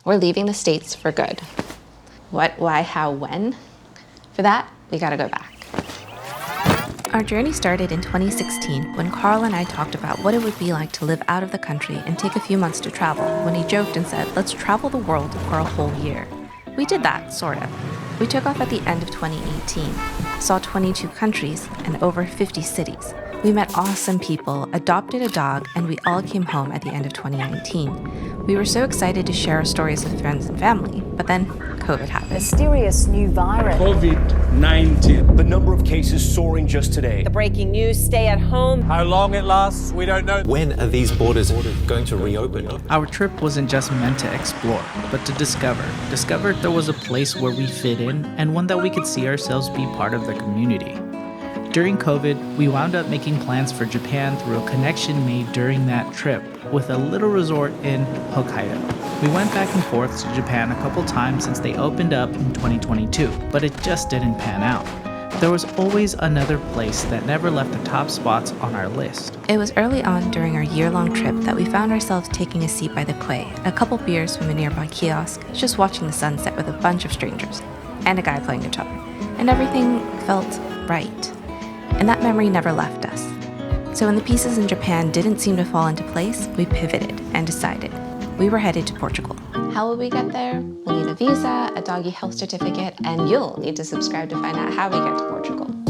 We're leaving the States for good. What, why, how, when? For that, we gotta go back. Our journey started in 2016 when Carl and I talked about what it would be like to live out of the country and take a few months to travel, when he joked and said, let's travel the world for a whole year. We did that, sort of. We took off at the end of 2018, saw 22 countries and over 50 cities. We met awesome people, adopted a dog, and we all came home at the end of 2019. We were so excited to share our stories with friends and family, but then COVID happened. Mysterious new virus. COVID-19. The number of cases soaring just today. The breaking news, stay at home. How long it lasts, we don't know. When are these borders going to reopen? Our trip wasn't just meant to explore, but to discover. Discover there was a place where we fit in and one that we could see ourselves be part of the community. During COVID, we wound up making plans for Japan through a connection made during that trip with a little resort in Hokkaido. We went back and forth to Japan a couple times since they opened up in 2022, but it just didn't pan out. There was always another place that never left the top spots on our list. It was early on during our year-long trip that we found ourselves taking a seat by the quay, a couple beers from a nearby kiosk, just watching the sunset with a bunch of strangers, and a guy playing guitar. And everything felt right. And that memory never left us. So when the pieces in Japan didn't seem to fall into place, we pivoted and decided we were headed to Portugal. How will we get there? We'll need a visa, a doggy health certificate, and you'll need to subscribe to find out how we get to Portugal.